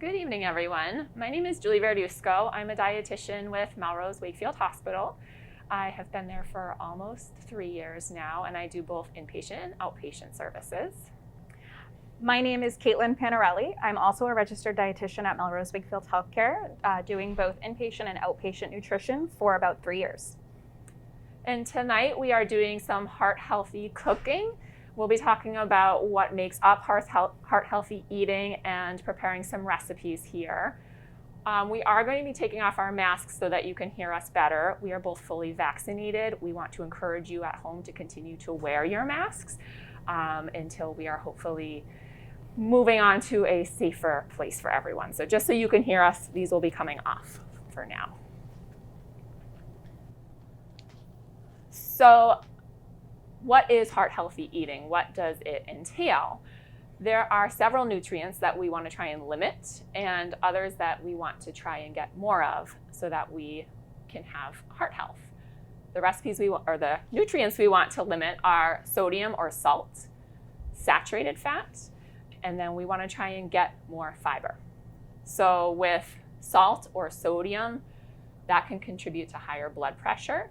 Good evening, everyone. My name is Julie Verduzco. I'm a dietitian with MelroseWakefield Hospital. I have been there for almost 3 years now, and I do both inpatient and outpatient services. My name is Kaitlin Panarelli. I'm also a registered dietitian at MelroseWakefield Healthcare, doing both inpatient and outpatient nutrition for about 3 years. And tonight we are doing some heart-healthy cooking. We'll be talking about what makes up heart-healthy eating and preparing some recipes here. We are going to be taking off our masks so that you can hear us better. We are both fully vaccinated. We want to encourage you at home to continue to wear your masks until we are hopefully moving on to a safer place for everyone. So just so you can hear us, these will be coming off for now. So what is heart-healthy eating? What does it entail? There are several nutrients that we want to try and limit and others that we want to try and get more of so that we can have heart health. The nutrients we want to limit are sodium or salt, saturated fat, and then we want to try and get more fiber. So with salt or sodium, that can contribute to higher blood pressure.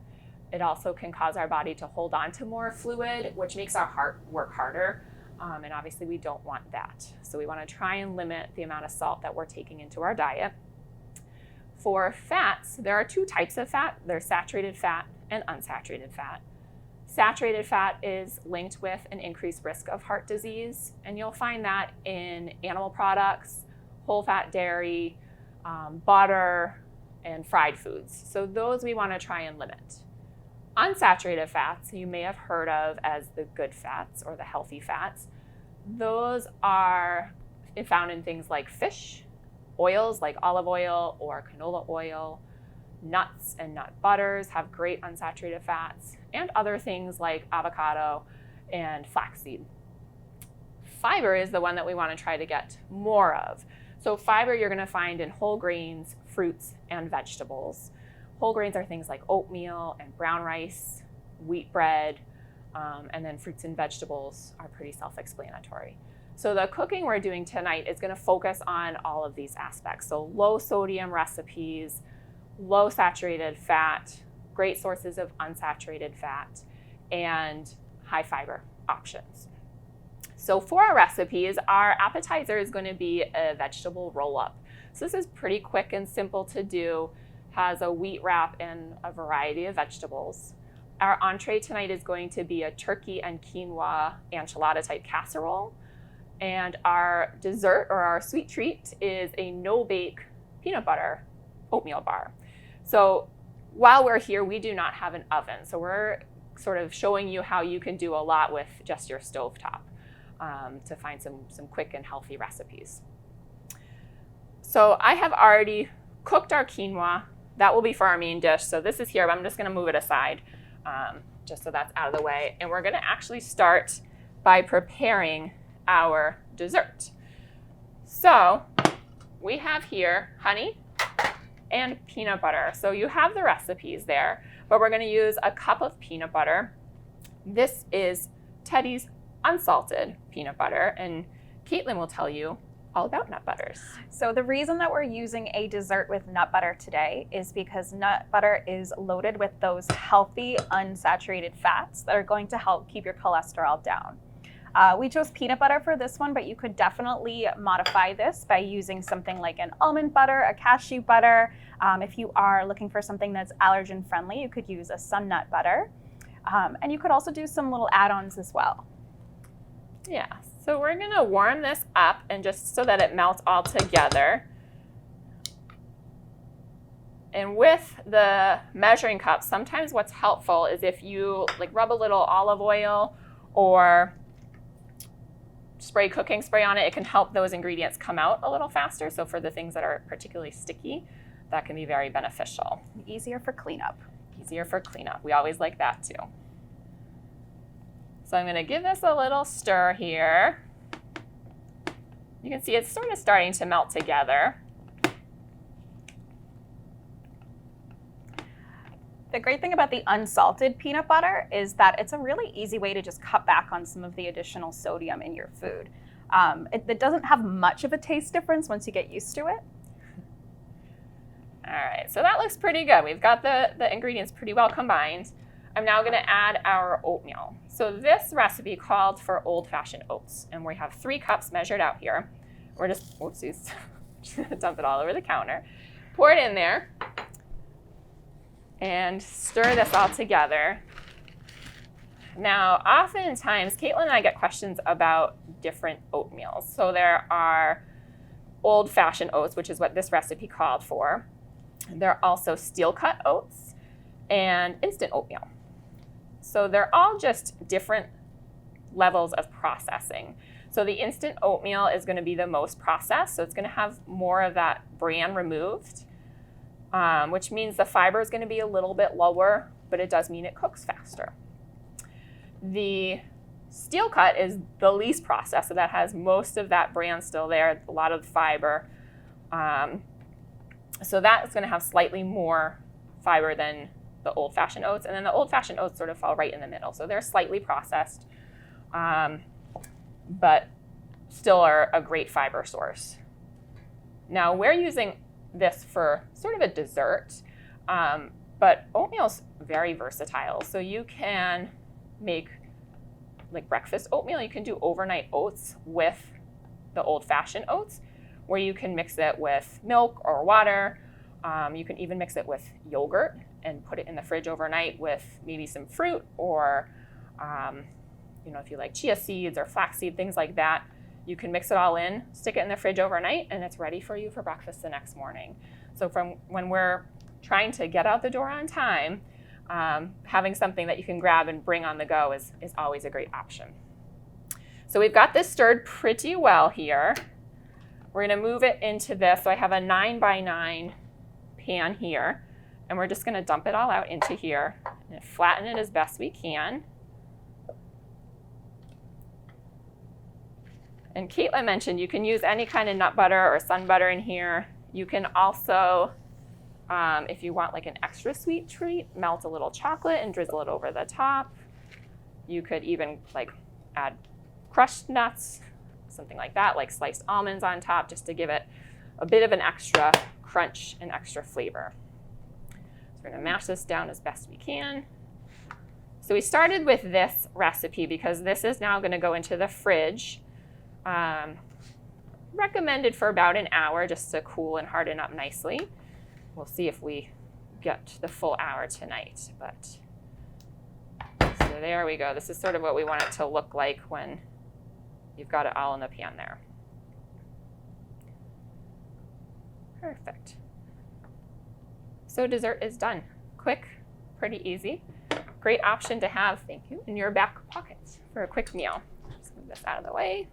It also can cause our body to hold on to more fluid, which makes our heart work harder. And obviously we don't want that. So we want to try and limit the amount of salt that we're taking into our diet. For fats, there are two types of fat. There's saturated fat and unsaturated fat. Saturated fat is linked with an increased risk of heart disease, and you'll find that in animal products, whole fat dairy, butter, and fried foods. So those we want to try and limit. Unsaturated fats, you may have heard of as the good fats or the healthy fats. Those are found in things like fish, oils like olive oil or canola oil. Nuts and nut butters have great unsaturated fats, and other things like avocado and flaxseed. Fiber is the one that we want to try to get more of. So fiber you're going to find in whole grains, fruits, and vegetables. Whole grains are things like oatmeal and brown rice, wheat bread, and then fruits and vegetables are pretty self-explanatory. So the cooking we're doing tonight is going to focus on all of these aspects. So low sodium recipes, low saturated fat, great sources of unsaturated fat, and high fiber options. So for our recipes, our appetizer is going to be a vegetable roll-up. So this is pretty quick and simple to do. Has a wheat wrap and a variety of vegetables. Our entree tonight is going to be a turkey and quinoa enchilada type casserole. And our dessert or our sweet treat is a no-bake peanut butter oatmeal bar. So while we're here, we do not have an oven. So we're sort of showing you how you can do a lot with just your stovetop to find some quick and healthy recipes. So I have already cooked our quinoa. That will be for our main dish. So this is here, but I'm just going to move it aside just so that's out of the way. And we're going to actually start by preparing our dessert. So we have here honey and peanut butter. So you have the recipes there, but we're going to use a cup of peanut butter. This is Teddy's unsalted peanut butter, and Kaitlin will tell you all about nut butters. So the reason that we're using a dessert with nut butter today is because nut butter is loaded with those healthy unsaturated fats that are going to help keep your cholesterol down. We chose peanut butter for this one, but you could definitely modify this by using something like an almond butter, a cashew butter. If you are looking for something that's allergen friendly, you could use a sun nut butter. And you could also do some little add-ons as well. Yeah, so we're gonna warm this up and just so that it melts all together. And with the measuring cup, sometimes what's helpful is if you rub a little olive oil or spray cooking spray on it, it can help those ingredients come out a little faster. So for the things that are particularly sticky, that can be very beneficial. Easier for cleanup. Easier for cleanup. We always like that too. So I'm going to give this a little stir here. You can see it's sort of starting to melt together. The great thing about the unsalted peanut butter is that it's a really easy way to just cut back on some of the additional sodium in your food. It doesn't have much of a taste difference once you get used to it. All right, so that looks pretty good. We've got the ingredients pretty well combined. I'm now going to add our oatmeal. So this recipe called for old-fashioned oats, and we have 3 cups measured out here. We're just, whoopsies, dump it all over the counter. Pour it in there and stir this all together. Now, oftentimes, Kaitlin and I get questions about different oatmeals. So there are old-fashioned oats, which is what this recipe called for. There are also steel-cut oats and instant oatmeal. So they're all just different levels of processing. So the instant oatmeal is going to be the most processed, so it's going to have more of that bran removed, which means the fiber is going to be a little bit lower, but it does mean it cooks faster. The steel cut is the least processed, so that has most of that bran still there, a lot of fiber. So that is going to have slightly more fiber than the old-fashioned oats, and then the old-fashioned oats sort of fall right in the middle. So they're slightly processed, but still are a great fiber source. Now we're using this for sort of a dessert, but oatmeal's very versatile. So you can make like breakfast oatmeal. You can do overnight oats with the old-fashioned oats, where you can mix it with milk or water. You can even mix it with yogurt and put it in the fridge overnight with maybe some fruit or, if you like chia seeds or flaxseed, things like that. You can mix it all in, stick it in the fridge overnight, and it's ready for you for breakfast the next morning. So from when we're trying to get out the door on time, having something that you can grab and bring on the go is always a great option. So we've got this stirred pretty well here. We're going to move it into this. So I have a 9x9 pan here, and we're just going to dump it all out into here and flatten it as best we can. And Kaitlin mentioned you can use any kind of nut butter or sun butter in here. You can also, if you want like an extra sweet treat, melt a little chocolate and drizzle it over the top. You could even like add crushed nuts, something like that, like sliced almonds on top, just to give it a bit of an extra crunch and extra flavor. So we're gonna mash this down as best we can. So we started with this recipe because this is now gonna go into the fridge. Recommended for about an hour just to cool and harden up nicely. We'll see if we get the full hour tonight, but so there we go. This is sort of what we want it to look like when you've got it all in the pan there. Perfect. So dessert is done. Quick, pretty easy. Great option to have, thank you, in your back pocket for a quick meal. Just move this out of the way.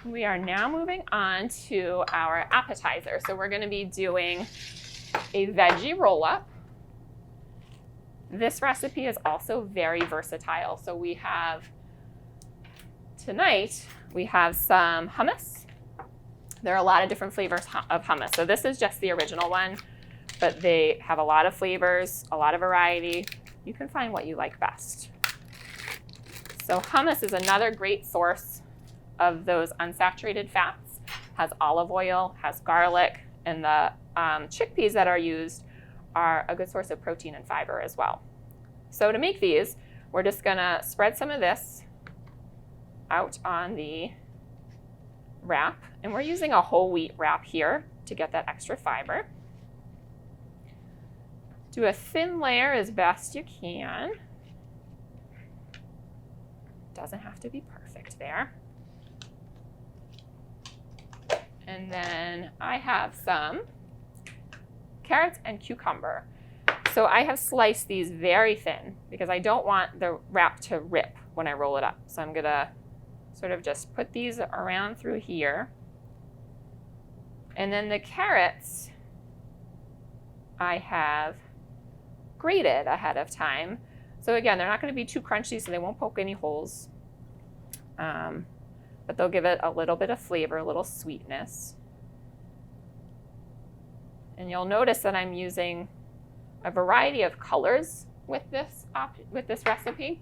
We are now moving on to our appetizer. So we're going to be doing a veggie roll-up. This recipe is also very versatile. So we have, tonight, we have some hummus. There are a lot of different flavors of hummus. So this is just the original one, but they have a lot of flavors, a lot of variety. You can find what you like best. So hummus is another great source of those unsaturated fats. Has olive oil, has garlic, and the chickpeas that are used are a good source of protein and fiber as well. So to make these, we're just gonna spread some of this out on the wrap, and we're using a whole wheat wrap here to get that extra fiber. Do a thin layer as best you can. Doesn't have to be perfect there. And then I have some carrots and cucumber. So I have sliced these very thin because I don't want the wrap to rip when I roll it up. So I'm gonna sort of just put these around through here. And then the carrots I have grated ahead of time. So again, they're not gonna be too crunchy, so they won't poke any holes. But they'll give it a little bit of flavor, a little sweetness. And you'll notice that I'm using a variety of colors with this recipe.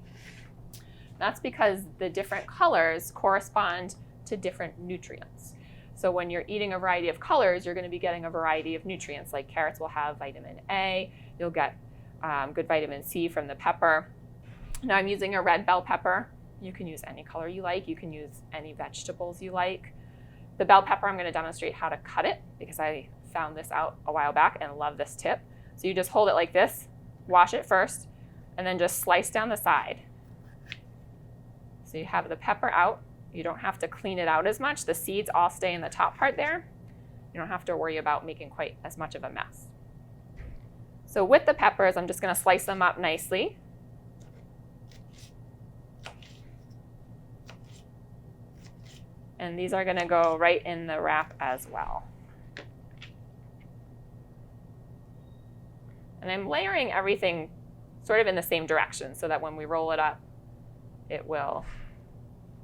That's because the different colors correspond to different nutrients. So when you're eating a variety of colors, you're going to be getting a variety of nutrients. Like carrots will have vitamin A. You'll get good vitamin C from the pepper. Now I'm using a red bell pepper. You can use any color you like. You can use any vegetables you like. The bell pepper, I'm going to demonstrate how to cut it because I found this out a while back and love this tip. So you just hold it like this, wash it first, and then just slice down the side. So you have the pepper out. You don't have to clean it out as much. The seeds all stay in the top part there. You don't have to worry about making quite as much of a mess. So with the peppers, I'm just going to slice them up nicely. And these are going to go right in the wrap as well. And I'm layering everything sort of in the same direction so that when we roll it up, it will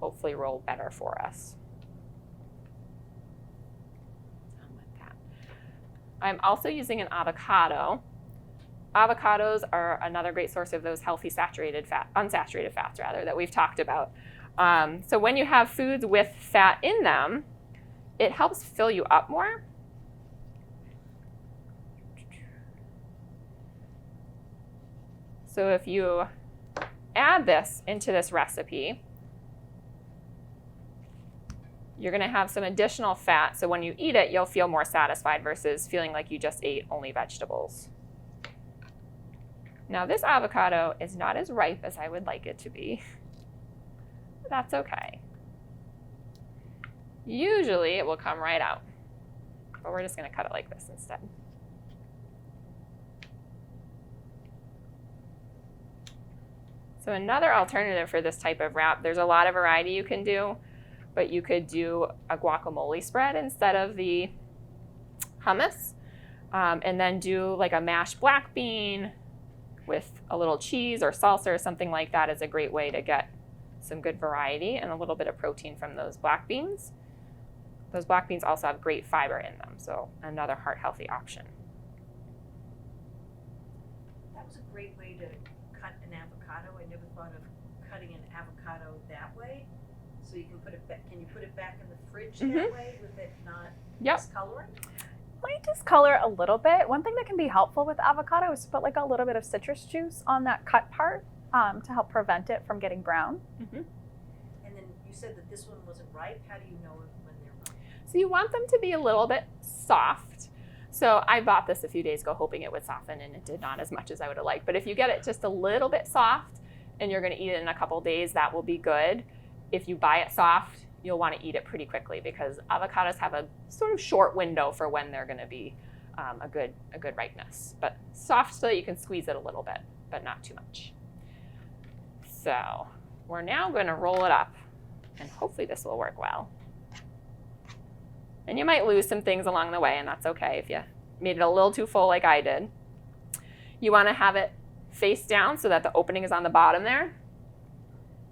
hopefully roll better for us. With that. I'm also using an avocado. Avocados are another great source of those healthy unsaturated fats that we've talked about. So when you have foods with fat in them, it helps fill you up more. So if you add this into this recipe, you're going to have some additional fat. So when you eat it, you'll feel more satisfied versus feeling like you just ate only vegetables. Now this avocado is not as ripe as I would like it to be. That's okay. Usually it will come right out, but we're just going to cut it like this instead. So another alternative for this type of wrap, there's a lot of variety you can do, but you could do a guacamole spread instead of the hummus, and then do like a mashed black bean with a little cheese or salsa or something like that is a great way to get some good variety and a little bit of protein from those black beans. Those black beans also have great fiber in them, so another heart-healthy option. That was a great way to cut an avocado. I never thought of cutting an avocado that way. So you can put it back. Can you put it back in the fridge that way with it not discoloring? Might discolor a little bit. One thing that can be helpful with avocado is to put like a little bit of citrus juice on that cut part to help prevent it from getting brown. And then you said that this one wasn't ripe. How do you know when they're ripe? So you want them to be a little bit soft. So I bought this a few days ago hoping it would soften, and it did not as much as I would have liked. But if you get it just a little bit soft and you're going to eat it in a couple days, that will be good. If you buy it soft, you'll want to eat it pretty quickly because avocados have a sort of short window for when they're going to be a good ripeness. But soft so that you can squeeze it a little bit, but not too much. So we're now going to roll it up, and hopefully this will work well. And you might lose some things along the way, and that's okay if you made it a little too full like I did. You want to have it face down so that the opening is on the bottom there.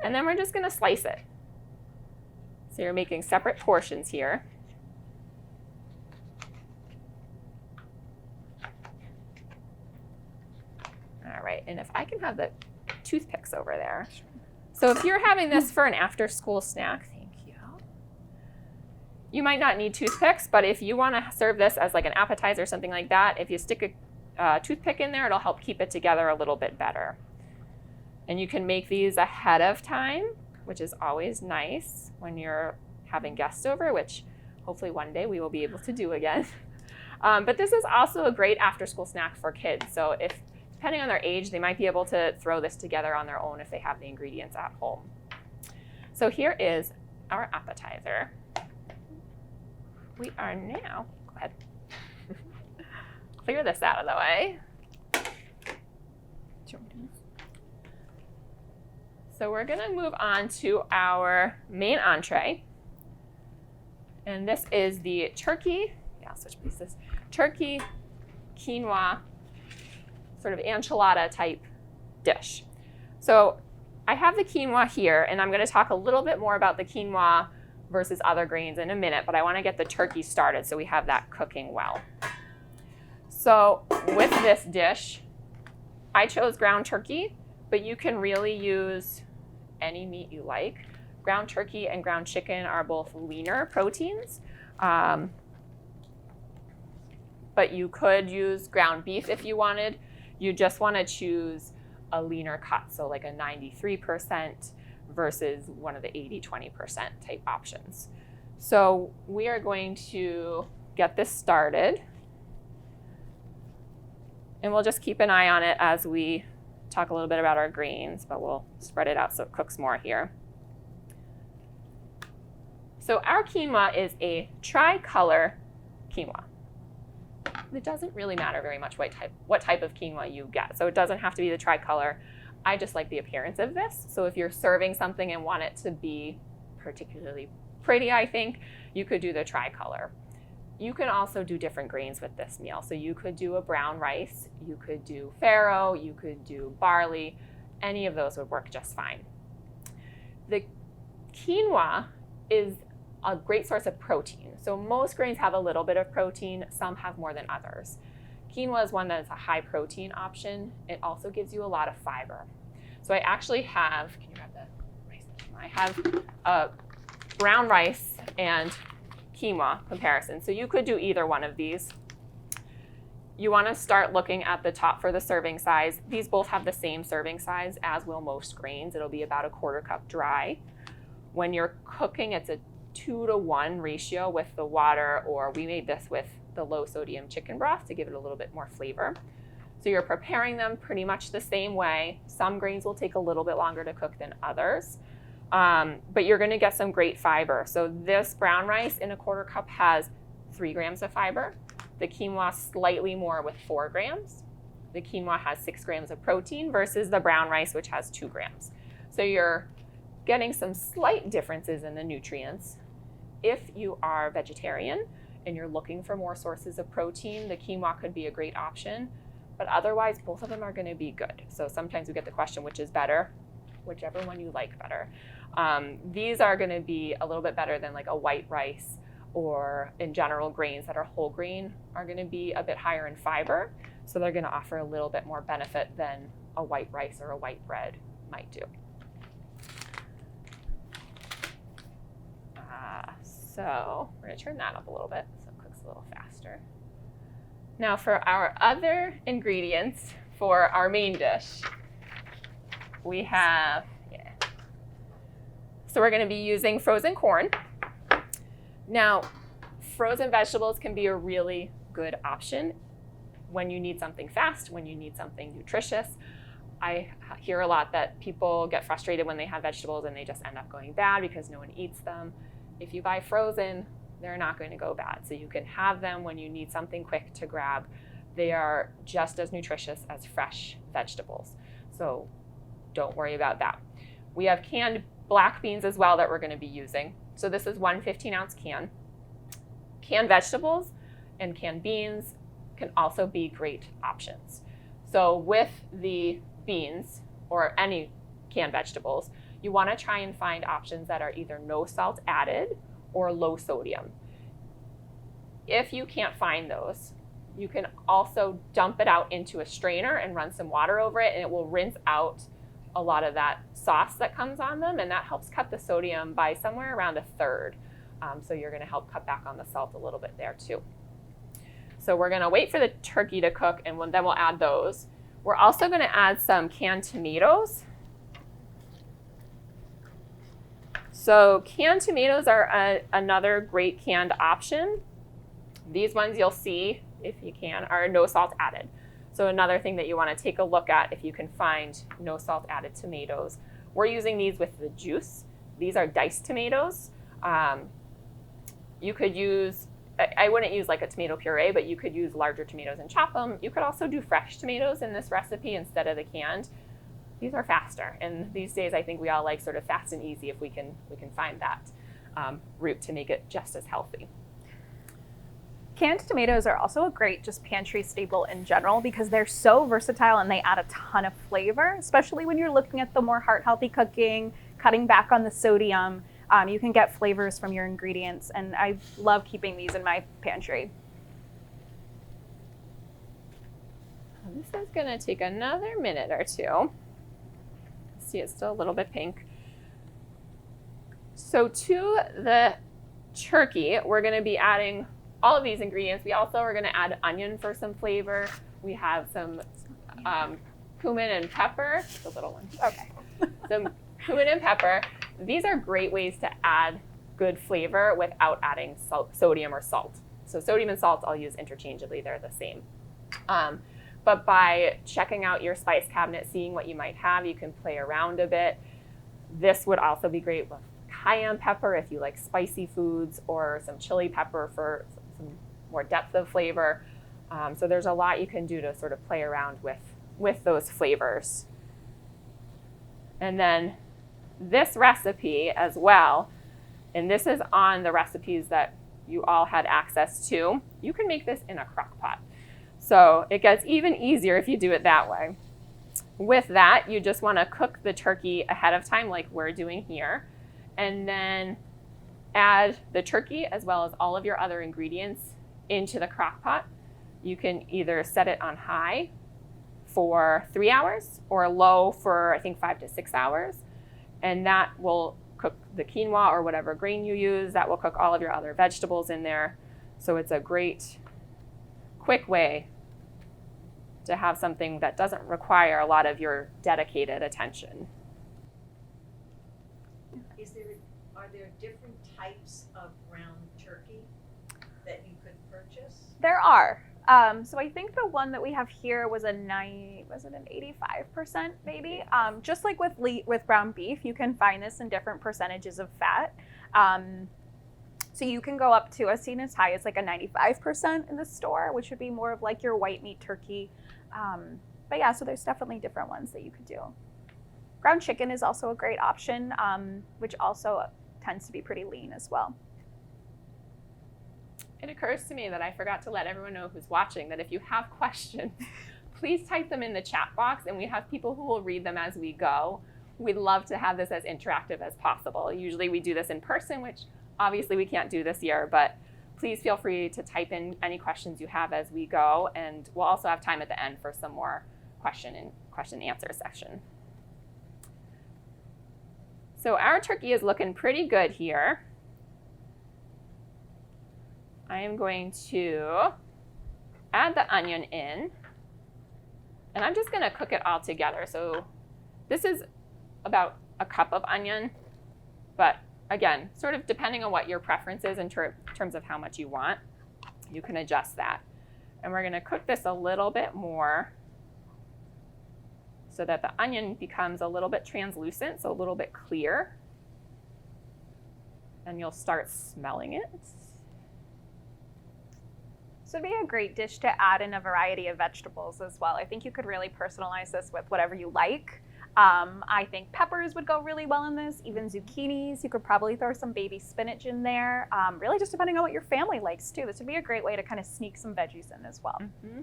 And then we're just going to slice it. So you're making separate portions here. All right, and if I can have the toothpicks over there. So if you're having this for an after-school snack, thank you. You might not need toothpicks, but if you want to serve this as like an appetizer or something like that, if you stick a toothpick in there, it'll help keep it together a little bit better. And you can make these ahead of time, which is always nice when you're having guests over, which hopefully one day we will be able to do again. But this is also a great after-school snack for kids. So if, depending on their age, they might be able to throw this together on their own if they have the ingredients at home. So here is our appetizer. We are now, go ahead, clear this out of the way. So we're gonna move on to our main entree. And this is the turkey, I'll switch pieces, turkey, quinoa, sort of enchilada type dish. So I have the quinoa here, and I'm gonna talk a little bit more about the quinoa versus other grains in a minute, but I wanna get the turkey started so we have that cooking well. So with this dish, I chose ground turkey, but you can really use any meat you like. Ground turkey and ground chicken are both leaner proteins, but you could use ground beef if you wanted. You just want to choose a leaner cut, so like a 93% versus one of the 80-20% type options. So we are going to get this started, and we'll just keep an eye on it as we talk a little bit about our greens, but we'll spread it out so it cooks more here. So our quinoa is a tricolor quinoa. It doesn't really matter very much what type of quinoa you get. So it doesn't have to be the tricolor. I just like the appearance of this. So if you're serving something and want it to be particularly pretty, I think, you could do the tricolor. You can also do different grains with this meal. So you could do a brown rice, you could do farro, you could do barley. Any of those would work just fine. The quinoa is a great source of protein. So most grains have a little bit of protein, some have more than others. Quinoa is one that is a high protein option. It also gives you a lot of fiber. So I actually have, can you grab the rice? I have a brown rice and quinoa comparison. So you could do either one of these. You want to start looking at the top for the serving size. These both have the same serving size, as will most grains. It'll be about a 1/4 cup dry. When you're cooking, it's a 2-to-1 ratio with the water, or we made this with the low sodium chicken broth to give it a little bit more flavor. So you're preparing them pretty much the same way. Some grains will take a little bit longer to cook than others, but you're gonna get some great fiber. So this brown rice in a 1/4 cup has 3 grams of fiber. The quinoa slightly more with 4 grams. The quinoa has 6 grams of protein versus the brown rice, which has 2 grams. So you're getting some slight differences in the nutrients. If you are vegetarian and you're looking for more sources of protein, the quinoa could be a great option, but otherwise both of them are going to be good. So sometimes we get the question, which is better? Whichever one you like better. These are going to be a little bit better than like a white rice, or in general grains that are whole grain are going to be a bit higher in fiber. So they're going to offer a little bit more benefit than a white rice or a white bread might do. So we're going to turn that up a little bit so it cooks a little faster. Now for our other ingredients for our main dish, we have, so we're going to be using frozen corn. Now, frozen vegetables can be a really good option when you need something fast, when you need something nutritious. I hear a lot that people get frustrated when they have vegetables and they just end up going bad because no one eats them. If you buy frozen, they're not going to go bad. So you can have them when you need something quick to grab. They are just as nutritious as fresh vegetables. So don't worry about that. We have canned black beans as well that we're going to be using. So this is one 15-ounce can. Canned vegetables and canned beans can also be great options. So with the beans or any canned vegetables, you want to try and find options that are either no salt added or low sodium. If you can't find those, you can also dump it out into a strainer and run some water over it, and it will rinse out a lot of that sauce that comes on them, and that helps cut the sodium by somewhere around 1/3. So you're going to help cut back on the salt a little bit there too. So we're going to wait for the turkey to cook, and then we'll add those. We're also going to add some canned tomatoes. So canned tomatoes are another great canned option. These ones you'll see, if you can, are no salt added. So another thing that you want to take a look at if you can find no salt added tomatoes. We're using these with the juice. These are diced tomatoes. You could use, I wouldn't use like a tomato puree, but you could use larger tomatoes and chop them. You could also do fresh tomatoes in this recipe instead of the canned. These are faster, and these days I think we all like sort of fast and easy if we can find that route to make it just as healthy. Canned tomatoes are also a great just pantry staple in general because they're so versatile and they add a ton of flavor, especially when you're looking at the more heart-healthy cooking, cutting back on the sodium. You can get flavors from your ingredients, and I love keeping these in my pantry. This is going to take another minute or two. See, it's still a little bit pink. So to the turkey, we're going to be adding all of these ingredients. We also are going to add onion for some flavor. We have some cumin and pepper, the little one. Okay. Some cumin and pepper. These are great ways to add good flavor without adding sodium or salt. So sodium and salt I'll use interchangeably, they're the same. But by checking out your spice cabinet, seeing what you might have, you can play around a bit. This would also be great with cayenne pepper if you like spicy foods, or some chili pepper for some more depth of flavor. So there's a lot you can do to sort of play around with those flavors. And then this recipe as well, and this is on the recipes that you all had access to, you can make this in a crock pot. So it gets even easier if you do it that way. With that, you just want to cook the turkey ahead of time like we're doing here, and then add the turkey as well as all of your other ingredients into the crock pot. You can either set it on high for 3 hours or low for I think 5 to 6 hours, and that will cook the quinoa or whatever grain you use. That will cook all of your other vegetables in there. So it's a great quick way to have something that doesn't require a lot of your dedicated attention. Are there different types of ground turkey that you could purchase? There are. So I think the one that we have here was an 85% maybe? Just like with ground beef, you can find this in different percentages of fat. So you can go up to, I've seen as high as like a 95% in the store, which would be more of like your white meat turkey. But yeah, so there's definitely different ones that you could do. Ground chicken is also a great option, which also tends to be pretty lean as well. It occurs to me that I forgot to let everyone know who's watching that if you have questions, please type them in the chat box, and we have people who will read them as we go. We'd love to have this as interactive as possible. Usually we do this in person, which obviously we can't do this year, but please feel free to type in any questions you have as we go, and we'll also have time at the end for some more question and answer section. So our turkey is looking pretty good here. I am going to add the onion in, and I'm just going to cook it all together. So this is about a cup of onion, but again, sort of depending on what your preference is in terms of how much you want, you can adjust that. And we're going to cook this a little bit more so that the onion becomes a little bit translucent, so a little bit clear. And you'll start smelling it. So it'd be a great dish to add in a variety of vegetables as well. I think you could really personalize this with whatever you like. I think peppers would go really well in this, even zucchinis. You could probably throw some baby spinach in there, really just depending on what your family likes too. This would be a great way to kind of sneak some veggies in as well. Mm-hmm.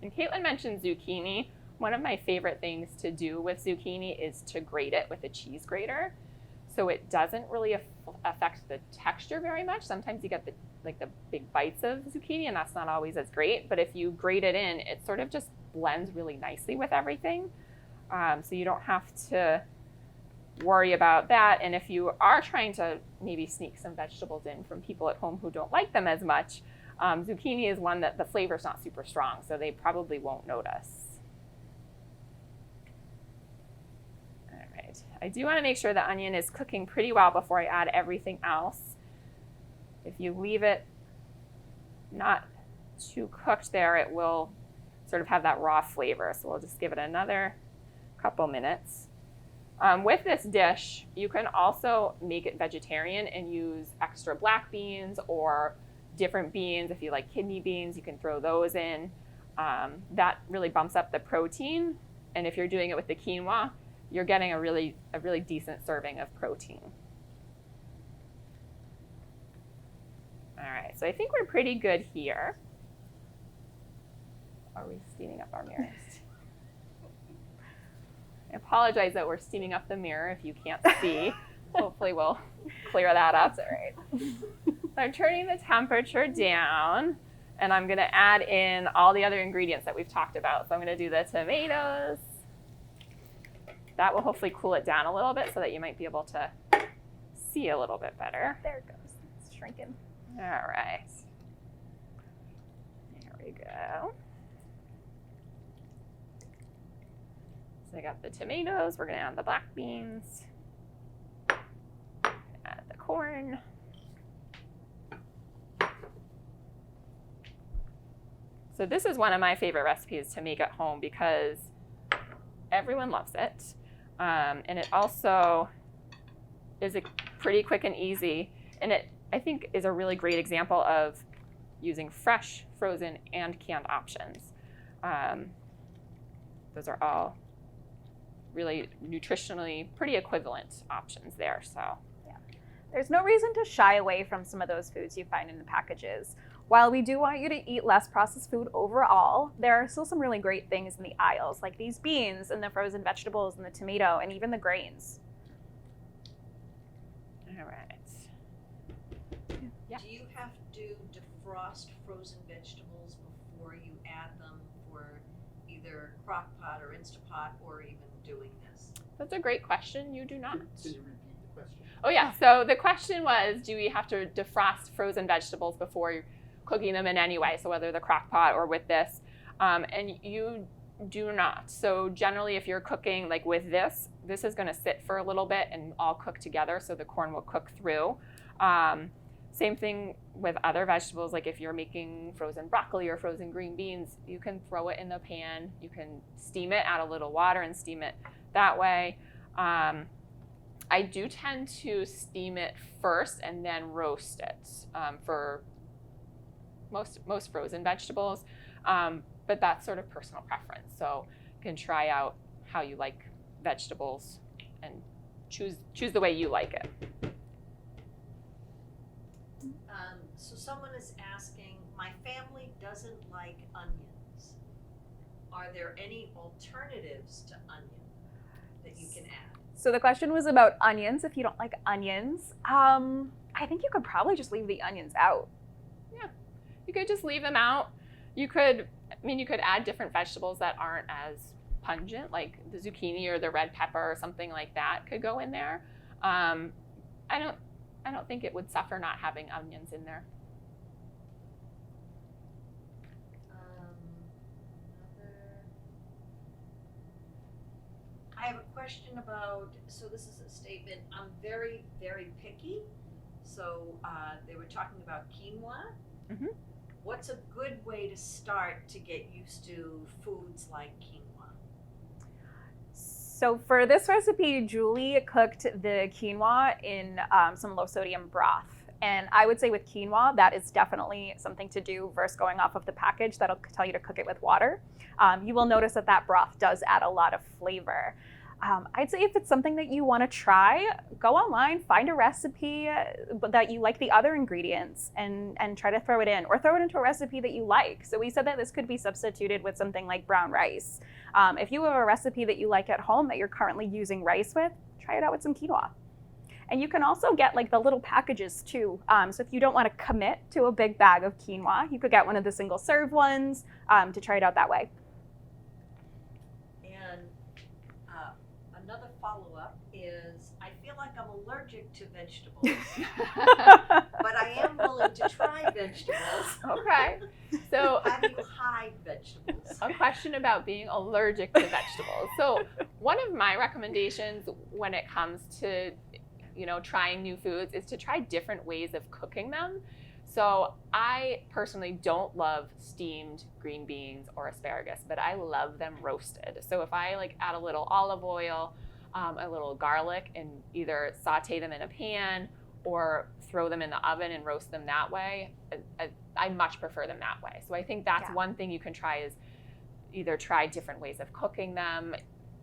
And Kaitlin mentioned zucchini. One of my favorite things to do with zucchini is to grate it with a cheese grater. So it doesn't really affect the texture very much. Sometimes you get the big bites of zucchini, and that's not always as great. But if you grate it in, it sort of just blends really nicely with everything. So you don't have to worry about that. And if you are trying to maybe sneak some vegetables in from people at home who don't like them as much, zucchini is one that the flavor's not super strong, so they probably won't notice. All right. I do want to make sure the onion is cooking pretty well before I add everything else. If you leave it not too cooked there, it will sort of have that raw flavor. So we'll just give it another couple minutes. With this dish, you can also make it vegetarian and use extra black beans or different beans. If you like kidney beans, you can throw those in. That really bumps up the protein. And if you're doing it with the quinoa, you're getting a really decent serving of protein. All right, so I think we're pretty good here. Are we steaming up our mirrors? I apologize that we're steaming up the mirror if you can't see. Hopefully we'll clear that up. That's all right. So I'm turning the temperature down, and I'm gonna add in all the other ingredients that we've talked about. So I'm gonna do the tomatoes. That will hopefully cool it down a little bit so that you might be able to see a little bit better. There it goes. It's shrinking. All right. There we go. So I got the tomatoes. We're going to add the black beans. Add the corn. So this is one of my favorite recipes to make at home because everyone loves it. And it also is pretty quick and easy. And it, I think, is a really great example of using fresh, frozen, and canned options. Those are all really nutritionally pretty equivalent options there. So yeah, there's no reason to shy away from some of those foods you find in the packages. While we do want you to eat less processed food overall, there are still some really great things in the aisles, like these beans and the frozen vegetables and the tomato and even the grains. All right. Yeah. Do you have to defrost frozen vegetables before you add them for either crock pot or Instapot or even doing this? That's a great question. You do not. Can you repeat the question? Oh yeah, so the question was, do we have to defrost frozen vegetables before cooking them in any way? So whether the crock pot or with this, and you do not. So generally if you're cooking like with this is gonna sit for a little bit and all cook together so the corn will cook through. Same thing with other vegetables, like if you're making frozen broccoli or frozen green beans, you can throw it in the pan, you can steam it, add a little water and steam it that way. I do tend to steam it first and then roast it for most frozen vegetables, but that's sort of personal preference. So you can try out how you like vegetables and choose the way you like it. So someone is asking, my family doesn't like onions. Are there any alternatives to onion that you can add? So the question was about onions. If you don't like onions, I think you could probably just leave the onions out. Yeah, you could just leave them out. You could add different vegetables that aren't as pungent, like the zucchini or the red pepper or something like that could go in there. I don't think it would suffer not having onions in there. I have a question about, so this is a statement, I'm very, very picky. So they were talking about quinoa. Mm-hmm. What's a good way to start to get used to foods like quinoa? So for this recipe, Julie cooked the quinoa in some low sodium broth. And I would say with quinoa, that is definitely something to do versus going off of the package that'll tell you to cook it with water. You will notice that broth does add a lot of flavor. I'd say if it's something that you want to try, go online, find a recipe that you like the other ingredients and try to throw it in, or throw it into a recipe that you like. So we said that this could be substituted with something like brown rice. If you have a recipe that you like at home that you're currently using rice with, try it out with some quinoa. And you can also get like the little packages too. So if you don't want to commit to a big bag of quinoa, you could get one of the single serve ones to try it out that way. And another follow-up is, I feel like I'm allergic to vegetables, but I am willing to try vegetables. Okay. So How do you hide vegetables? a question about being allergic to vegetables. So one of my recommendations when it comes to trying new foods is to try different ways of cooking them. So I personally don't love steamed green beans or asparagus, but I love them roasted. So if I add a little olive oil, a little garlic, and either saute them in a pan or throw them in the oven and roast them that way, I much prefer them that way. So I think that's one thing you can try, is either try different ways of cooking them.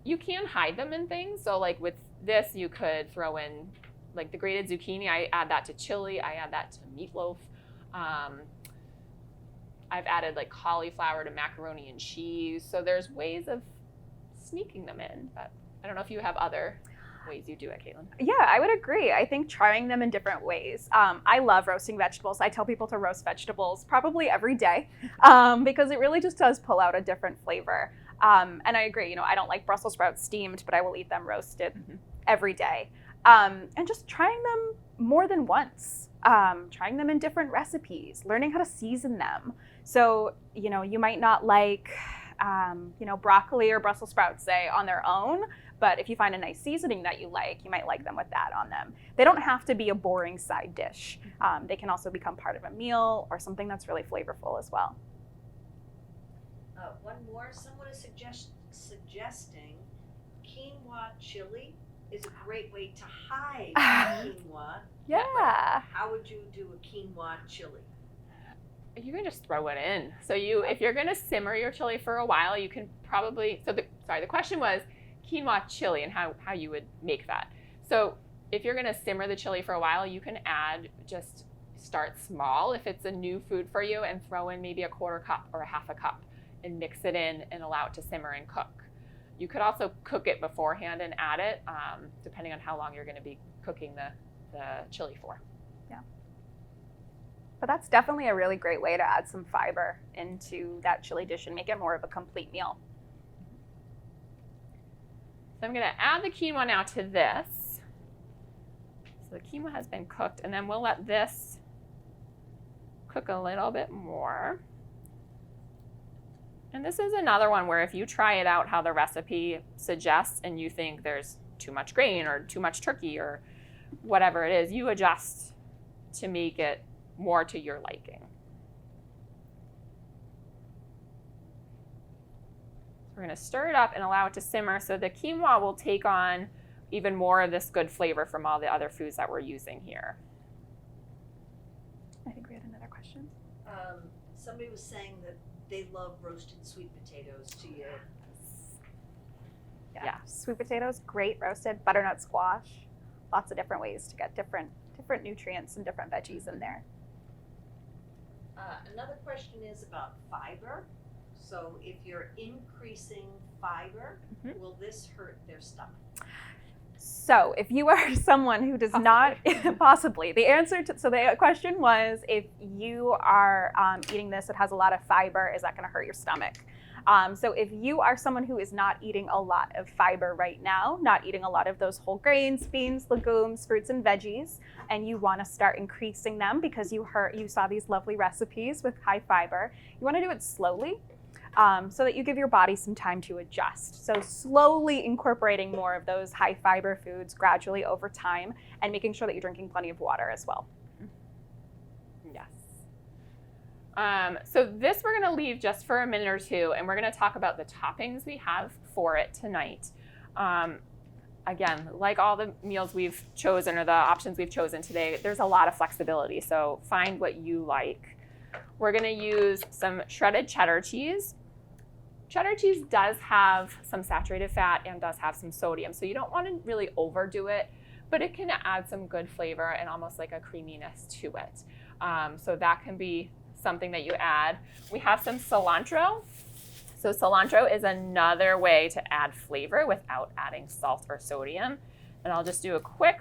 You can hide them in things. So with this, you could throw in the grated zucchini. I add that to chili. I add that to meatloaf. I've added cauliflower to macaroni and cheese. So there's ways of sneaking them in, but I don't know if you have other ways you do it, Kaitlin. Yeah, I would agree. I think trying them in different ways. I love roasting vegetables. I tell people to roast vegetables probably every day because it really just does pull out a different flavor. And I agree, I don't like Brussels sprouts steamed, but I will eat them roasted every day. And just trying them more than once, trying them in different recipes, learning how to season them. So, you might not like, broccoli or Brussels sprouts, say, on their own, but if you find a nice seasoning that you like, you might like them with that on them. They don't have to be a boring side dish. They can also become part of a meal or something that's really flavorful as well. One more, someone is suggesting quinoa chili is a great way to hide quinoa. Yeah. How would you do a quinoa chili? You can just throw it in. So if you're gonna simmer your chili for a while, you can probably, the question was quinoa chili and how you would make that. So if you're gonna simmer the chili for a while, you can just start small if it's a new food for you, and throw in maybe a 1/4 cup or a 1/2 cup and mix it in and allow it to simmer and cook. You could also cook it beforehand and add it, depending on how long you're gonna be cooking the chili for. Yeah. But that's definitely a really great way to add some fiber into that chili dish and make it more of a complete meal. So I'm gonna add the quinoa now to this. So the quinoa has been cooked, and then we'll let this cook a little bit more. And this is another one where if you try it out how the recipe suggests and you think there's too much grain or too much turkey or whatever it is, you adjust to make it more to your liking. So we're going to stir it up and allow it to simmer so the quinoa will take on even more of this good flavor from all the other foods that we're using here. I think we had another question. Somebody was saying that they love roasted sweet potatoes. Do you? Yeah. Sweet potatoes, great roasted. Butternut squash, lots of different ways to get different nutrients and different veggies in there. Another question is about fiber. So if you're increasing fiber, will this hurt their stomach? So if you are someone who does not, possibly, the question was, if you are eating this that has a lot of fiber, is that going to hurt your stomach? So if you are someone who is not eating a lot of fiber right now, not eating a lot of those whole grains, beans, legumes, fruits, and veggies, and you want to start increasing them because you saw these lovely recipes with high fiber, you want to do it slowly. So that you give your body some time to adjust. So slowly incorporating more of those high fiber foods gradually over time, and making sure that you're drinking plenty of water as well. Yes. So this we're going to leave just for a minute or two, and we're going to talk about the toppings we have for it tonight. Again, like all the meals we've chosen or the options we've chosen today, there's a lot of flexibility. So find what you like. We're going to use some shredded cheddar cheese. Cheddar cheese does have some saturated fat and does have some sodium, so you don't want to really overdo it, but it can add some good flavor and almost like a creaminess to it. So that can be something that you add. We have some cilantro. So cilantro is another way to add flavor without adding salt or sodium. And I'll just do a quick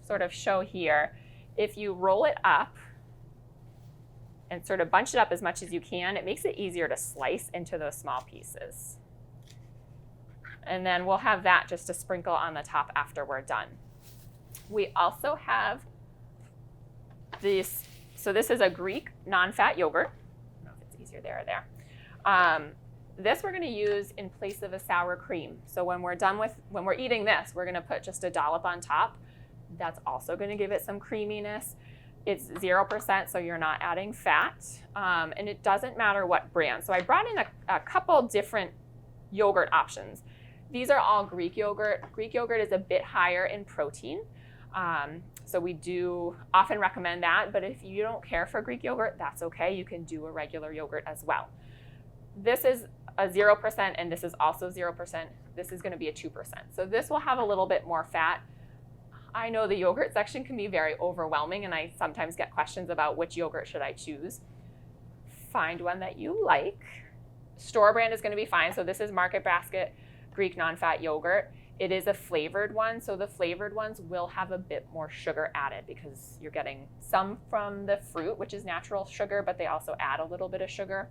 sort of show here. If you roll it up and sort of bunch it up as much as you can, it makes it easier to slice into those small pieces. And then we'll have that just to sprinkle on the top after we're done. We also have this, so this is a Greek non-fat yogurt. I don't know if it's easier there or there. This we're gonna use in place of a sour cream. So when we're eating this, we're gonna put just a dollop on top. That's also gonna give it some creaminess. It's 0%, so you're not adding fat, and it doesn't matter what brand. So I brought in a couple different yogurt options. These are all Greek yogurt. Greek yogurt is a bit higher in protein, so we do often recommend that, but if you don't care for Greek yogurt, that's okay. You can do a regular yogurt as well. This is a 0%, and this is also 0%. This is gonna be a 2%. So this will have a little bit more fat. I know the yogurt section can be very overwhelming, and I sometimes get questions about which yogurt should I choose. Find one that you like. Store brand is going to be fine. So this is Market Basket Greek non-fat yogurt. It is a flavored one, so the flavored ones will have a bit more sugar added because you're getting some from the fruit, which is natural sugar, but they also add a little bit of sugar.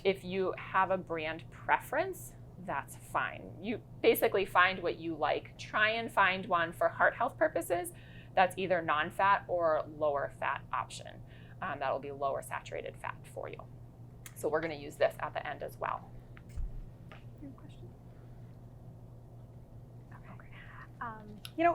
If you have a brand preference, that's fine. You basically find what you like. Try and find one for heart health purposes that's either non-fat or lower fat option. That'll be lower saturated fat for you. So we're going to use this at the end as well.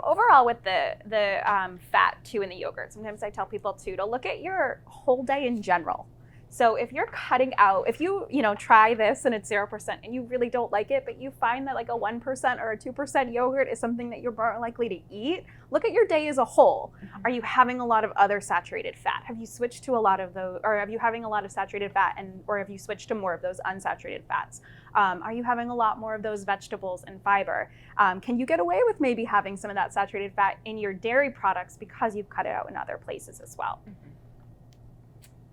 Overall with the fat too in the yogurt, sometimes I tell people too to look at your whole day in general. So if you're cutting out, if you try this and it's 0% and you really don't like it, but you find that like a 1% or a 2% yogurt is something that you're more likely to eat, look at your day as a whole. Mm-hmm. Are you having a lot of other saturated fat? Have you switched to a lot of those, or are you having a lot of saturated fat or have you switched to more of those unsaturated fats? Are you having a lot more of those vegetables and fiber? Can you get away with maybe having some of that saturated fat in your dairy products because you've cut it out in other places as well? Mm-hmm.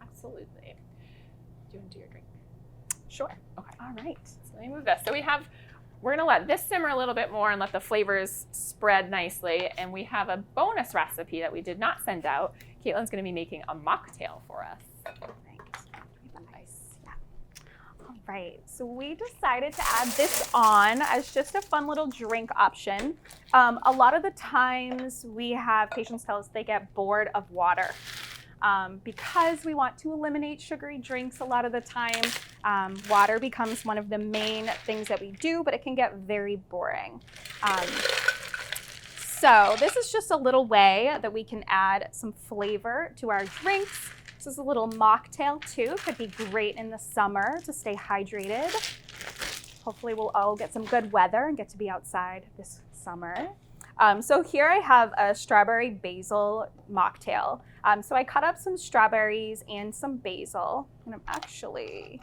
Absolutely. Do you want to do your drink? Sure. Okay. All right. So let me move this. So we're going to let this simmer a little bit more and let the flavors spread nicely. And we have a bonus recipe that we did not send out. Kaitlin's going to be making a mocktail for us. Nice. Yeah. All right. So we decided to add this on as just a fun little drink option. A lot of the times we have patients tell us they get bored of water. Because we want to eliminate sugary drinks a lot of the time, water becomes one of the main things that we do, but it can get very boring. So this is just a little way that we can add some flavor to our drinks. This is a little mocktail too. Could be great in the summer to stay hydrated. Hopefully we'll all get some good weather and get to be outside this summer. So here I have a strawberry basil mocktail. So I cut up some strawberries and some basil, and I'm actually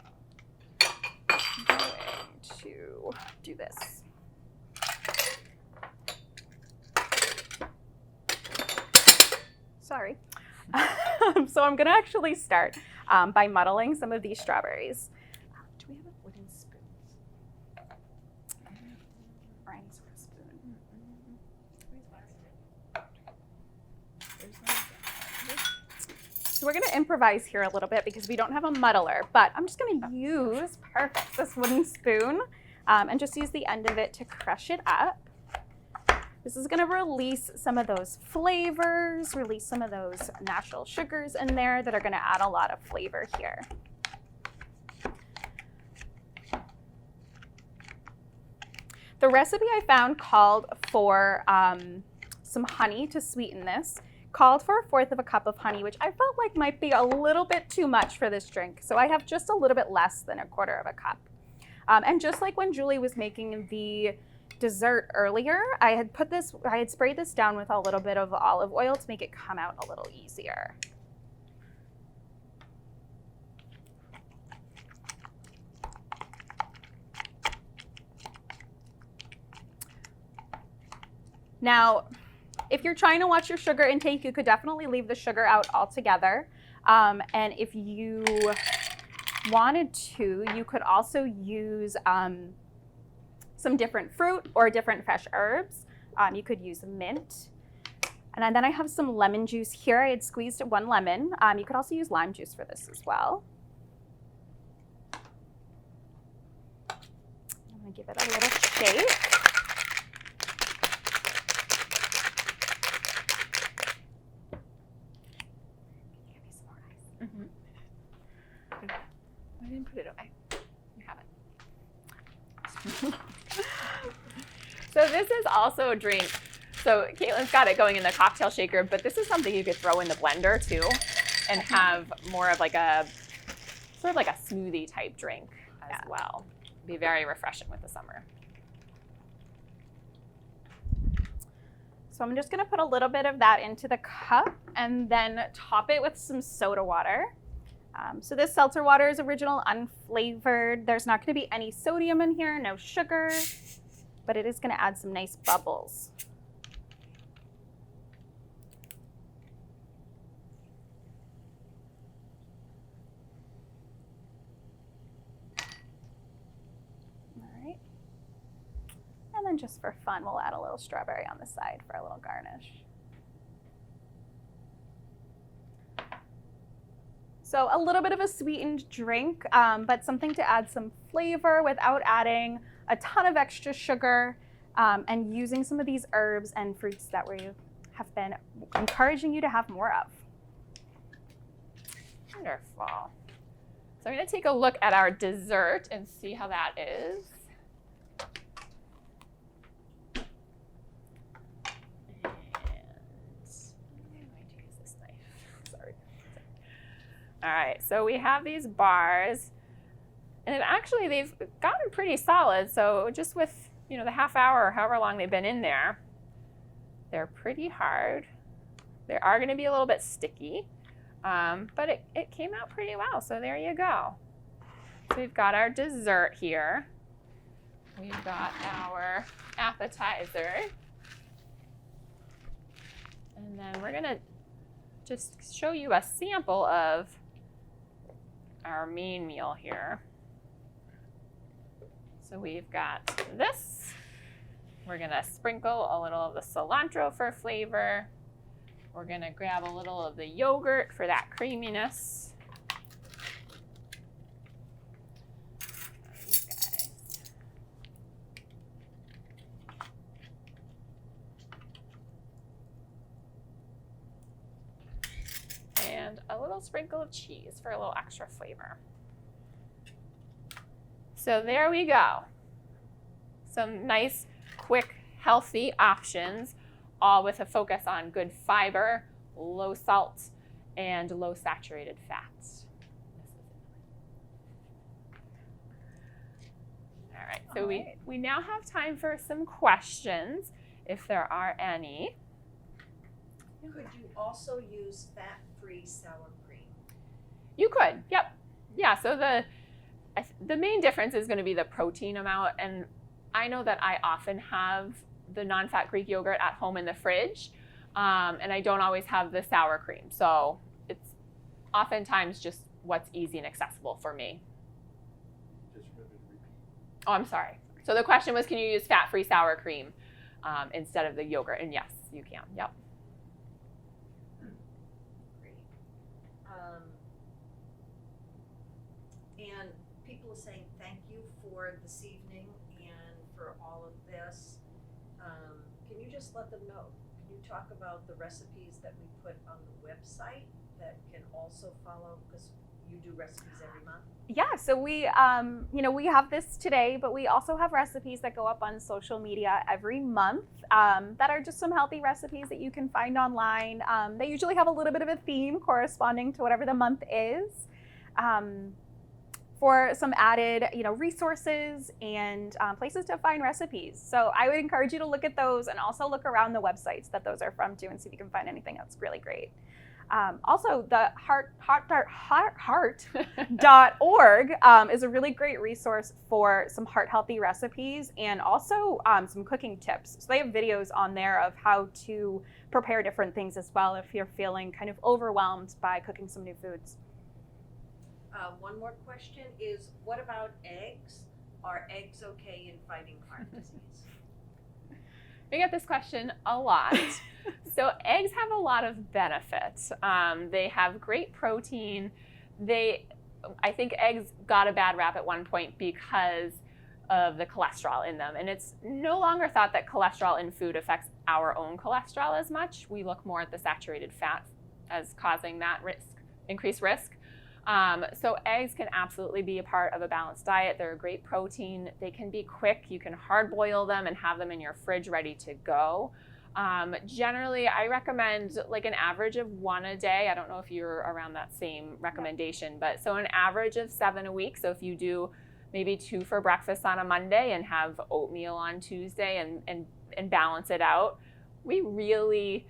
going to do this. Sorry. So I'm going to actually start by muddling some of these strawberries. Do we have a wooden spoon? Or any sort of spoon? So we're going to improvise here a little bit because we don't have a muddler, but I'm just going to use, this wooden spoon and just use the end of it to crush it up. This is going to release some of those flavors, release some of those natural sugars in there that are going to add a lot of flavor here. The recipe I found called for some honey to sweeten this. Called for 1/4 cup of honey, which I felt like might be a little bit too much for this drink. So I have just a little bit less than 1/4 cup. And just like when Julie was making the dessert earlier, I had sprayed this down with a little bit of olive oil to make it come out a little easier. Now, if you're trying to watch your sugar intake, you could definitely leave the sugar out altogether. And if you wanted to, you could also use some different fruit or different fresh herbs. You could use mint. And then I have some lemon juice here. I had squeezed 1 lemon. You could also use lime juice for this as well. I'm gonna give it a little shake. I didn't put it away. You have it. So this is also a drink. So Kaitlin's got it going in the cocktail shaker, but this is something you could throw in the blender too and have more of like a sort of like a smoothie type drink as well. Be very refreshing with the summer. So I'm just gonna put a little bit of that into the cup and then top it with some soda water. So this seltzer water is original, unflavored. There's not going to be any sodium in here, no sugar, but it is going to add some nice bubbles. All right. And then just for fun, we'll add a little strawberry on the side for a little garnish. So a little bit of a sweetened drink, but something to add some flavor without adding a ton of extra sugar, and using some of these herbs and fruits that we have been encouraging you to have more of. Wonderful. So I'm going to take a look at our dessert and see how that is. All right, so we have these bars, and they've gotten pretty solid. So just with, the half hour or however long they've been in there, they're pretty hard. They are going to be a little bit sticky, but it came out pretty well. So there you go. So we've got our dessert here. We've got our appetizer, and then we're going to just show you a sample of our main meal here. So we've got this. We're gonna sprinkle a little of the cilantro for flavor. We're gonna grab a little of the yogurt for that creaminess. And a little sprinkle of cheese for a little extra flavor. So there we go. Some nice, quick, healthy options, all with a focus on good fiber, low salt, and low saturated fats. All right, so we now have time for some questions, if there are any. Could you also use fat-free sour cream? You could, yep. Yeah, so the main difference is going to be the protein amount, and I know that I often have the non-fat Greek yogurt at home in the fridge, and I don't always have the sour cream, so it's oftentimes just what's easy and accessible for me. Oh, I'm sorry. So the question was, can you use fat-free sour cream instead of the yogurt? And yes, you can, yep. And people are saying thank you for this evening and for all of this. Can you just let them know? Can you talk about the recipes that we put on the website that can also follow, because you do recipes every month? Yeah, so we have this today, but we also have recipes that go up on social media every month that are just some healthy recipes that you can find online. They usually have a little bit of a theme corresponding to whatever the month is. For some added, resources and places to find recipes. So I would encourage you to look at those and also look around the websites that those are from too and see if you can find anything that's really great. Also, the heart.org is a really great resource for some heart healthy recipes and also some cooking tips. So they have videos on there of how to prepare different things as well if you're feeling kind of overwhelmed by cooking some new foods. One more question is, what about eggs? Are eggs okay in fighting heart disease? We get this question a lot. So eggs have a lot of benefits. They have great protein. I think eggs got a bad rap at one point because of the cholesterol in them. And it's no longer thought that cholesterol in food affects our own cholesterol as much. We look more at the saturated fat as causing that increased risk. So eggs can absolutely be a part of a balanced diet. They're a great protein. They can be quick. You can hard boil them and have them in your fridge ready to go. Generally, I recommend like an average of 1 a day. I don't know if you're around that same recommendation, but so an average of 7 a week. So if you do maybe 2 for breakfast on a Monday and have oatmeal on Tuesday and balance it out, I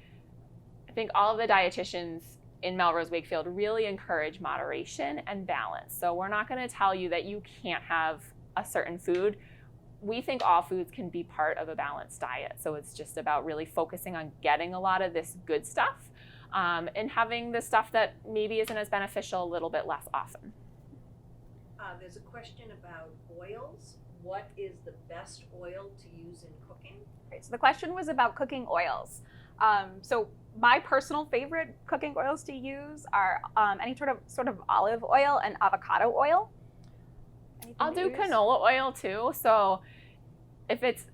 think all of the dietitians in Melrose Wakefield really encourage moderation and balance. So we're not going to tell you that you can't have a certain food. We think all foods can be part of a balanced diet. So it's just about really focusing on getting a lot of this good stuff and having the stuff that maybe isn't as beneficial a little bit less often. There's a question about oils. What is the best oil to use in cooking? Right, so the question was about cooking oils. So my personal favorite cooking oils to use are any sort of olive oil and avocado oil. I'll do canola oil too. So if it's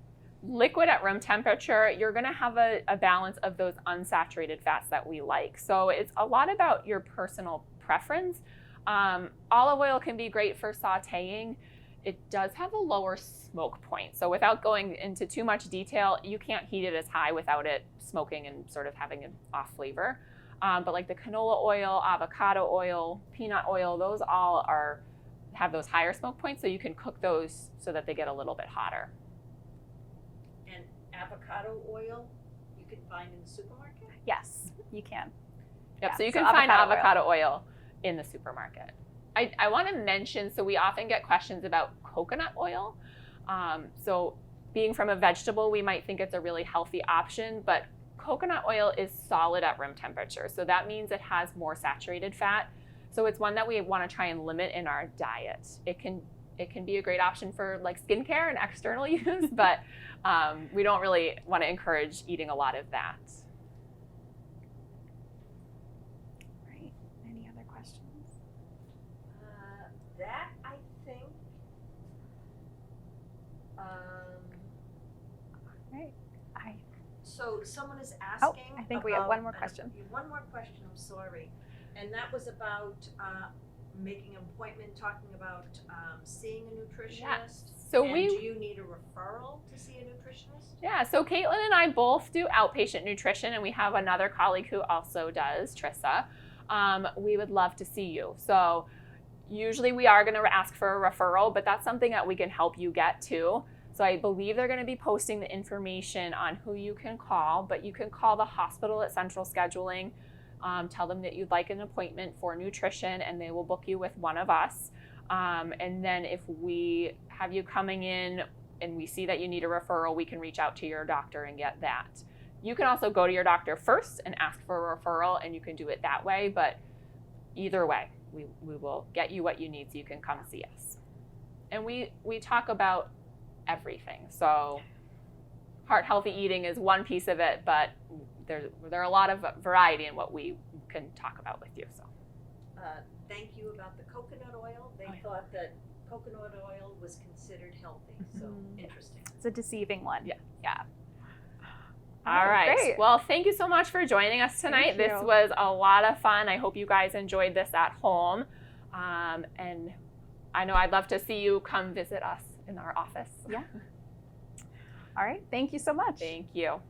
liquid at room temperature, you're going to have a balance of those unsaturated fats that we like. So it's a lot about your personal preference. Olive oil can be great for sautéing. It does have a lower smoke point. So without going into too much detail, you can't heat it as high without it smoking and sort of having an off flavor. But like the canola oil, avocado oil, peanut oil, those all have those higher smoke points. So you can cook those so that they get a little bit hotter. And avocado oil you can find in the supermarket? Yes, you can. Yep, Yeah, so you can find avocado oil in the supermarket. I want to mention, so we often get questions about coconut oil. So being from a vegetable, we might think it's a really healthy option, but coconut oil is solid at room temperature. So that means it has more saturated fat. So it's one that we want to try and limit in our diet. It can be a great option for like skincare and external use, but we don't really want to encourage eating a lot of that. Right. Any other questions? That I think. Right. So someone is asking. I think we have one more question. One more question. I'm sorry, and that was about making an appointment, talking about seeing a nutritionist. Yeah. So do you need a referral to see a nutritionist? Yeah, so Kaitlin and I both do outpatient nutrition, and we have another colleague who also does, Trissa. We would love to see you. So usually we are going to ask for a referral, but that's something that we can help you get too. So I believe they're going to be posting the information on who you can call, but you can call the hospital at Central Scheduling, tell them that you'd like an appointment for nutrition, and they will book you with one of us. And then if we have you coming in and we see that you need a referral, we can reach out to your doctor and get that. You can also go to your doctor first and ask for a referral, and you can do it that way, but either way, we will get you what you need so you can come see us. And we talk about everything. So heart healthy eating is one piece of it, but there are a lot of variety in what we can talk about with you. So Thank you about the coconut oil. They thought that coconut oil was considered healthy. So interesting. It's a deceiving one. Yeah. Yeah. All right. Great. Well, thank you so much for joining us tonight. Thank This you. was a lot of fun. I hope you guys enjoyed this at home. And I know I'd love to see you come visit us in our office. Yeah. All right. Thank you so much. Thank you.